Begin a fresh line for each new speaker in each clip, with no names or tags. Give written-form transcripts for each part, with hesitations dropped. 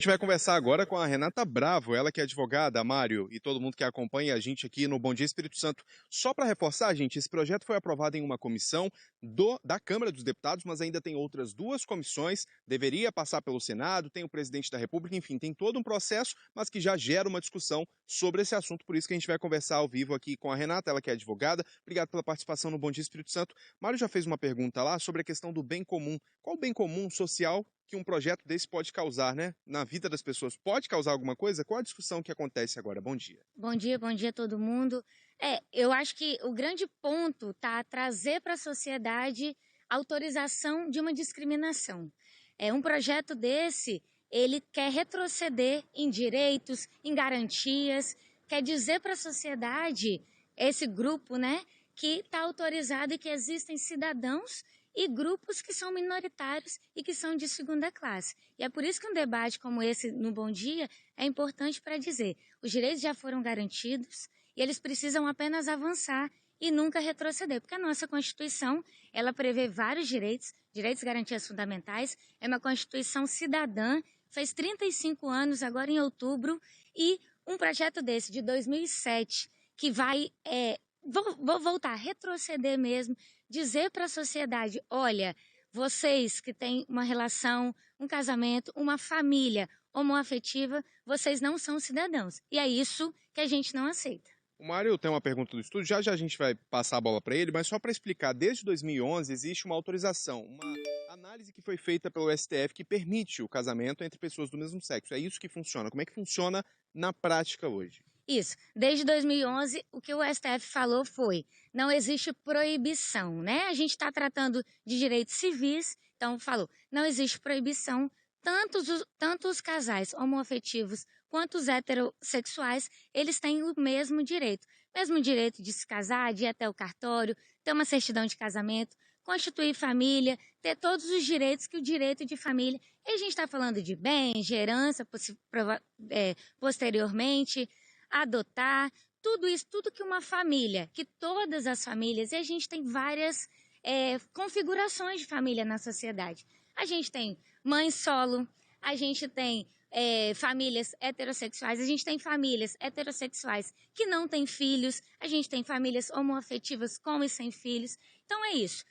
A gente vai conversar agora com a Renata Bravo, ela que é advogada, Mário, e todo mundo que acompanha a gente aqui no Bom Dia Espírito Santo. Só para reforçar, gente, esse projeto foi aprovado em uma comissão da Câmara dos Deputados, mas ainda tem outras duas comissões, deveria passar pelo Senado, tem o presidente da República, enfim, tem todo um processo, mas que já gera uma discussão sobre esse assunto, por isso que a gente vai conversar ao vivo aqui com a Renata, ela que é advogada. Obrigado pela participação no Bom Dia Espírito Santo. Mário já fez uma pergunta lá sobre a questão do bem comum. Qual o bem comum social que um projeto desse pode causar, né? Na vida das pessoas, pode causar alguma coisa? Qual a discussão que acontece agora? Bom dia.
Bom dia a todo mundo. Eu acho que o grande ponto tá trazer para a sociedade a autorização de uma discriminação. Um projeto desse, ele quer retroceder em direitos, em garantias, quer dizer para a sociedade, esse grupo, né, que está autorizado e que existem cidadãos e grupos que são minoritários e que são de segunda classe. E é por isso que um debate como esse no Bom Dia é importante para dizer: os direitos já foram garantidos e eles precisam apenas avançar e nunca retroceder, porque a nossa Constituição, ela prevê vários direitos, direitos e garantias fundamentais, é uma Constituição cidadã, fez 35 anos agora em outubro, e um projeto desse de 2007 que vai vou voltar, retroceder mesmo, dizer para a sociedade: olha, vocês que têm uma relação, um casamento, uma família homoafetiva, vocês não são cidadãos. E é isso que a gente não aceita.
O Mário tem uma pergunta do estúdio, já já a gente vai passar a bola para ele, mas só para explicar, desde 2011 existe uma autorização, uma análise que foi feita pelo STF que permite o casamento entre pessoas do mesmo sexo. É isso que funciona. Como é que funciona na prática hoje?
Isso. Desde 2011, o que o STF falou foi: não existe proibição, né? A gente está tratando de direitos civis, então falou, não existe proibição. Tanto os casais homoafetivos quanto os heterossexuais, eles têm o mesmo direito. Mesmo direito de se casar, de ir até o cartório, ter uma certidão de casamento, constituir família, ter todos os direitos que o direito de família. E a gente está falando de bens, de herança, posteriormente, adotar, tudo isso, tudo que uma família, que todas as famílias, e a gente tem várias configurações de família na sociedade. A gente tem mãe solo, a gente tem famílias heterossexuais, a gente tem famílias heterossexuais que não têm filhos, a gente tem famílias homoafetivas com e sem filhos. Então é isso.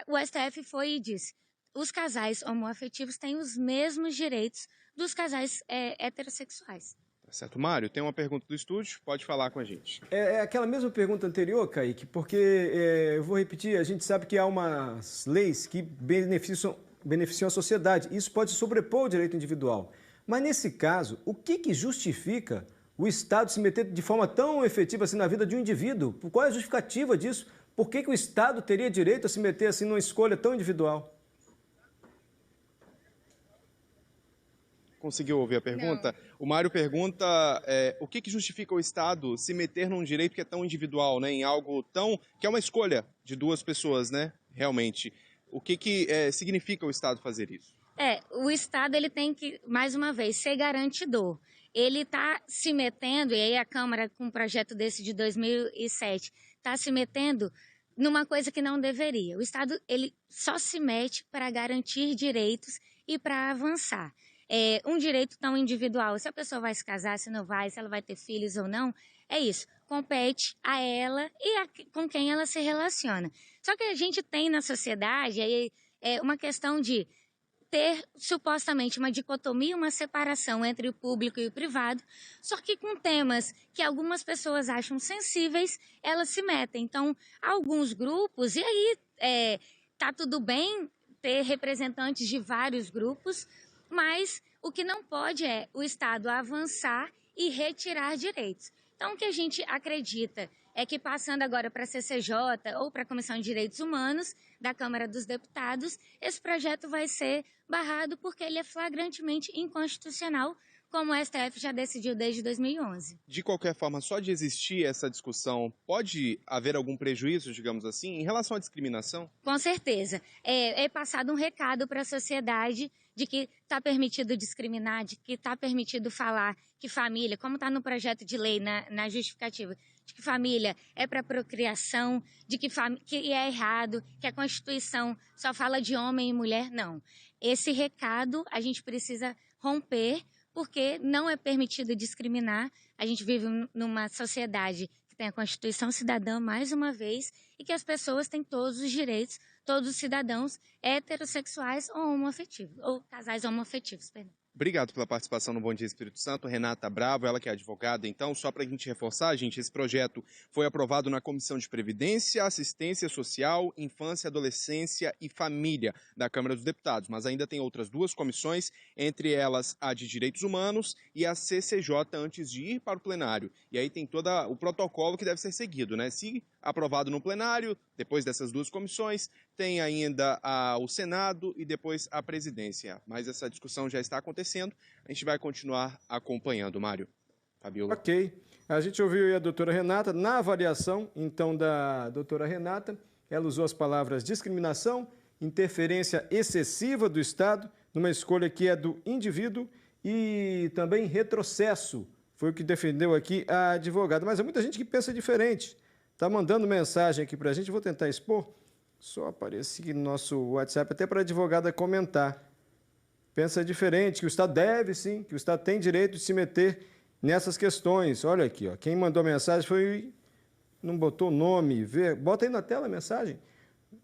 O STF foi e disse: os casais homoafetivos têm os mesmos direitos dos casais heterossexuais.
Tá certo. Mário, tem uma pergunta do estúdio, pode falar com a gente.
É aquela mesma pergunta anterior, Kaique, porque eu vou repetir, a gente sabe que há umas leis que beneficiam a sociedade. Isso pode sobrepor o direito individual. Mas nesse caso, o que justifica o Estado se meter de forma tão efetiva assim na vida de um indivíduo? Qual é a justificativa disso? Por que o Estado teria direito a se meter assim numa escolha tão individual?
Conseguiu ouvir a pergunta?
Não.
O Mário pergunta o que justifica o Estado se meter num direito que é tão individual, né? Em algo tão... que é uma escolha de duas pessoas, né? Realmente. O que significa o Estado fazer isso?
O Estado, ele tem que, mais uma vez, ser garantidor. Ele está se metendo, e aí a Câmara, com um projeto desse de 2007, está se metendo numa coisa que não deveria. O Estado, ele só se mete para garantir direitos e para avançar. Um direito tão individual, se a pessoa vai se casar, se não vai, se ela vai ter filhos ou não, é isso. Compete a ela e com quem ela se relaciona. Só que a gente tem na sociedade uma questão de ter supostamente uma dicotomia, uma separação entre o público e o privado, só que com temas que algumas pessoas acham sensíveis, elas se metem. Então, alguns grupos, e aí tá tudo bem ter representantes de vários grupos, mas o que não pode é o Estado avançar e retirar direitos. Então, o que a gente acredita é que, passando agora para a CCJ ou para a Comissão de Direitos Humanos da Câmara dos Deputados, esse projeto vai ser barrado porque ele é flagrantemente inconstitucional, como o STF já decidiu desde 2011.
De qualquer forma, só de existir essa discussão, pode haver algum prejuízo, digamos assim, em relação à discriminação?
Com certeza. É passado um recado para a sociedade de que está permitido discriminar, de que está permitido falar que família, como está no projeto de lei, na justificativa, de que família é para procriação, de que é errado, que a Constituição só fala de homem e mulher. Não. Esse recado a gente precisa romper, porque não é permitido discriminar. A gente vive numa sociedade que tem a Constituição Cidadã, mais uma vez, e que as pessoas têm todos os direitos, todos os cidadãos heterossexuais ou homoafetivos, ou casais homoafetivos, perdão.
Obrigado pela participação no Bom Dia Espírito Santo, Renata Bravo, ela que é advogada. Então, só para a gente reforçar, gente, esse projeto foi aprovado na Comissão de Previdência, Assistência Social, Infância, Adolescência e Família da Câmara dos Deputados, mas ainda tem outras duas comissões, entre elas a de Direitos Humanos e a CCJ, antes de ir para o plenário. E aí tem todo o protocolo que deve ser seguido, né? Se aprovado no plenário, depois dessas duas comissões, tem ainda o Senado e depois a presidência. Mas essa discussão já está acontecendo, a gente vai continuar acompanhando, Mário. Fabiola.
Ok. A gente ouviu aí a doutora Renata. Na avaliação, então, da doutora Renata, ela usou as palavras discriminação, interferência excessiva do Estado, numa escolha que é do indivíduo, e também retrocesso. Foi o que defendeu aqui a advogada. Mas há muita gente que pensa diferente. Está mandando mensagem aqui para a gente, vou tentar expor. Só apareci no nosso WhatsApp, até para a advogada comentar. Pensa diferente, que o Estado deve sim, que o Estado tem direito de se meter nessas questões. Olha aqui, ó, quem mandou a mensagem foi... Não botou o nome. Bota aí na tela a mensagem.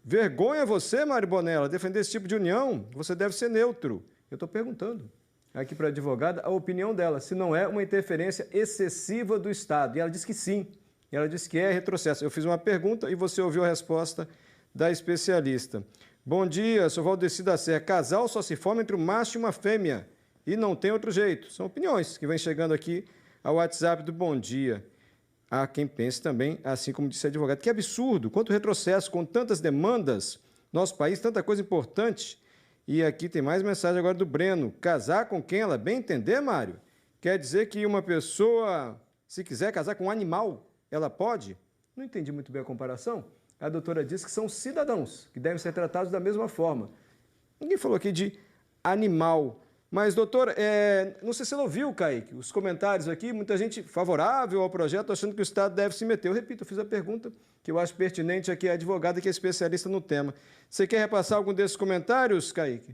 Vergonha você, Mário Bonella, defender esse tipo de união. Você deve ser neutro. Eu estou perguntando aqui para a advogada a opinião dela, se não é uma interferência excessiva do Estado. E ela disse que sim. Ela disse que é retrocesso. Eu fiz uma pergunta e você ouviu a resposta da especialista. Bom dia, sou Valdeci da Serra. Casal só se forma entre um macho e uma fêmea. E não tem outro jeito. São opiniões que vêm chegando aqui ao WhatsApp do Bom Dia. Há quem pense também, assim como disse a advogada. Que absurdo, quanto retrocesso, com tantas demandas. Nosso país, tanta coisa importante. E aqui tem mais mensagem agora do Breno. Casar com quem ela bem entender, Mário? Quer dizer que uma pessoa, se quiser casar com um animal, ela pode? Não entendi muito bem a comparação. A doutora disse que são cidadãos, que devem ser tratados da mesma forma. Ninguém falou aqui de animal. Mas, doutora, não sei se você ouviu, Kaique, os comentários aqui, muita gente favorável ao projeto, achando que o Estado deve se meter. Eu repito, eu fiz a pergunta que eu acho pertinente aqui à advogada, que é especialista no tema. Você quer repassar algum desses comentários, Kaique?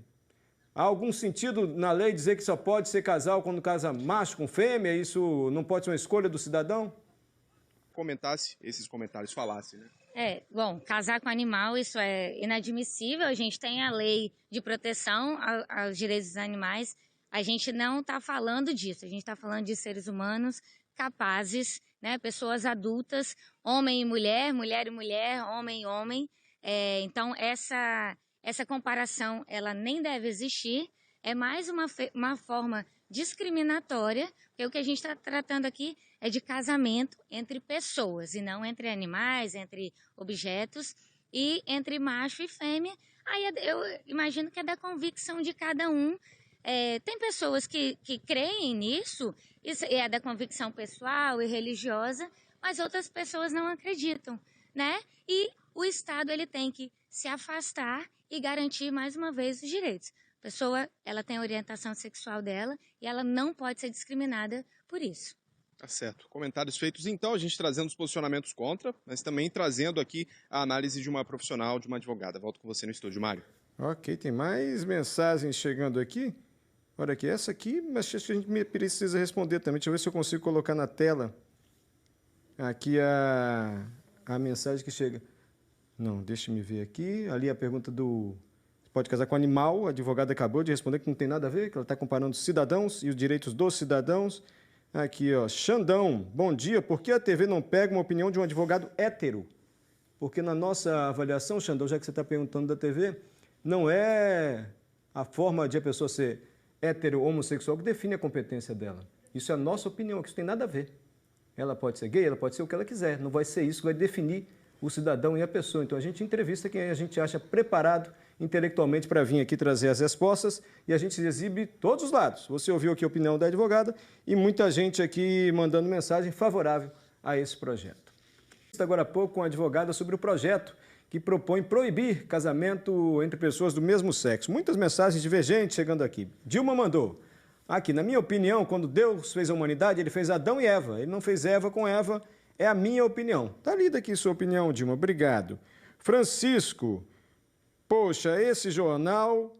Há algum sentido na lei dizer que só pode ser casal quando casa macho com fêmea? Isso não pode ser uma escolha do cidadão?
Comentasse esses comentários, falasse, né?
Bom, casar com animal, isso é inadmissível. A gente tem a lei de proteção aos direitos dos animais. A gente não está falando disso. A gente está falando de seres humanos capazes, né? Pessoas adultas, homem e mulher, mulher e mulher, homem e homem. Então, essa comparação, ela nem deve existir. É mais uma forma discriminatória, porque o que a gente está tratando aqui é de casamento entre pessoas, e não entre animais, entre objetos, e entre macho e fêmea. Aí eu imagino que é da convicção de cada um. Tem pessoas que creem nisso, isso é da convicção pessoal e religiosa, mas outras pessoas não acreditam, né? E o Estado, ele tem que se afastar e garantir, mais uma vez, os direitos. A pessoa, ela tem a orientação sexual dela e ela não pode ser discriminada por isso.
Tá certo. Comentários feitos, então, a gente trazendo os posicionamentos contra, mas também trazendo aqui a análise de uma profissional, de uma advogada. Volto com você no estúdio, Mário. Ok, tem mais mensagens chegando aqui. Olha aqui, essa aqui, mas acho que a gente precisa responder também. Deixa eu ver se eu consigo colocar na tela aqui a mensagem que chega. Não, deixa me ver aqui. Ali a pergunta do... Pode casar com animal, a advogada acabou de responder que não tem nada a ver, que ela está comparando cidadãos e os direitos dos cidadãos. Aqui, ó, Xandão, bom dia. Por que a TV não pega uma opinião de um advogado hétero? Porque na nossa avaliação, Xandão, já que você está perguntando da TV, não é a forma de a pessoa ser hétero ou homossexual que define a competência dela. Isso é a nossa opinião, que isso tem nada a ver. Ela pode ser gay, ela pode ser o que ela quiser. Não vai ser isso que vai definir o cidadão e a pessoa. Então a gente entrevista quem a gente acha preparado intelectualmente para vir aqui trazer as respostas e a gente exibe todos os lados. Você ouviu aqui a opinião da advogada e muita gente aqui mandando mensagem favorável a esse projeto. Agora há pouco com a advogada sobre o projeto que propõe proibir casamento entre pessoas do mesmo sexo. Muitas mensagens divergentes chegando aqui. Dilma mandou. Aqui, na minha opinião, quando Deus fez a humanidade, ele fez Adão e Eva. Ele não fez Eva com Eva. É a minha opinião. Está lida aqui sua opinião, Dilma. Obrigado. Francisco, poxa, esse jornal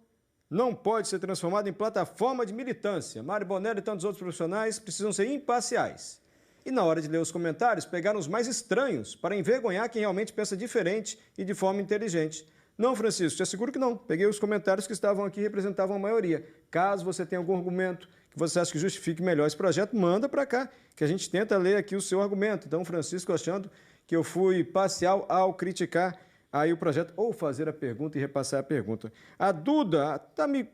não pode ser transformado em plataforma de militância. Mário Bonello e tantos outros profissionais precisam ser imparciais. E na hora de ler os comentários, pegaram os mais estranhos para envergonhar quem realmente pensa diferente e de forma inteligente. Não, Francisco, te asseguro que não. Peguei os comentários que estavam aqui e representavam a maioria. Caso você tenha algum argumento que você acha que justifique melhor esse projeto, manda para cá, que a gente tenta ler aqui o seu argumento. Então, Francisco achando que eu fui parcial ao criticar aí o projeto, ou fazer a pergunta e repassar a pergunta. A Duda está me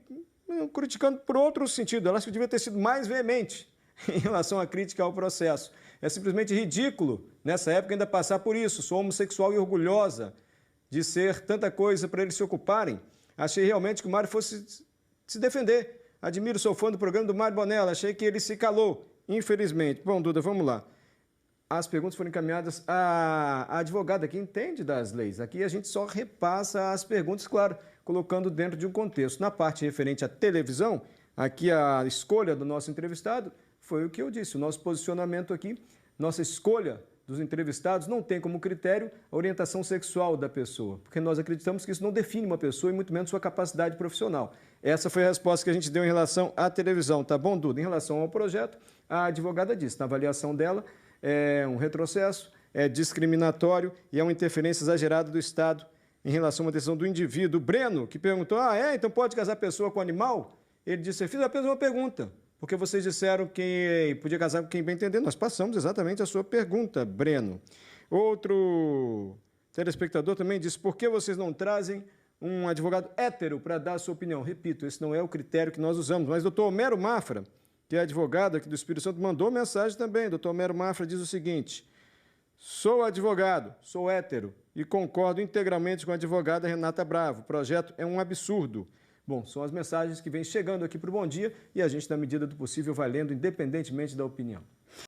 criticando por outro sentido. Ela acha que eu devia ter sido mais veemente em relação à crítica ao processo. É simplesmente ridículo, nessa época, ainda passar por isso. Sou homossexual e orgulhosa de ser tanta coisa para eles se ocuparem. Achei realmente que o Mário fosse se defender. Admiro, sou fã do programa do Mário Bonello. Achei que ele se calou, infelizmente. Bom, Duda, vamos lá. As perguntas foram encaminhadas à advogada que entende das leis. Aqui a gente só repassa as perguntas, claro, colocando dentro de um contexto. Na parte referente à televisão, aqui a escolha do nosso entrevistado foi o que eu disse. O nosso posicionamento aqui, nossa escolha dos entrevistados não tem como critério a orientação sexual da pessoa, porque nós acreditamos que isso não define uma pessoa e muito menos sua capacidade profissional. Essa foi a resposta que a gente deu em relação à televisão, tá bom, Duda? Em relação ao projeto, a advogada disse, na avaliação dela, é um retrocesso, é discriminatório e é uma interferência exagerada do Estado em relação a uma decisão do indivíduo. O Breno, que perguntou, então pode casar pessoa com animal? Ele disse, eu fiz apenas uma pergunta, porque vocês disseram que podia casar com quem bem entender. Nós passamos exatamente a sua pergunta, Breno. Outro telespectador também disse, por que vocês não trazem um advogado hétero para dar a sua opinião? Repito, esse não é o critério que nós usamos, mas o doutor Homero Mafra, que é advogado aqui do Espírito Santo, mandou mensagem também. Doutor Homero Mafra diz o seguinte, sou advogado, sou hétero e concordo integralmente com a advogada Renata Bravo. O projeto é um absurdo. Bom, são as mensagens que vêm chegando aqui para o Bom Dia e a gente, na medida do possível, vai lendo independentemente da opinião.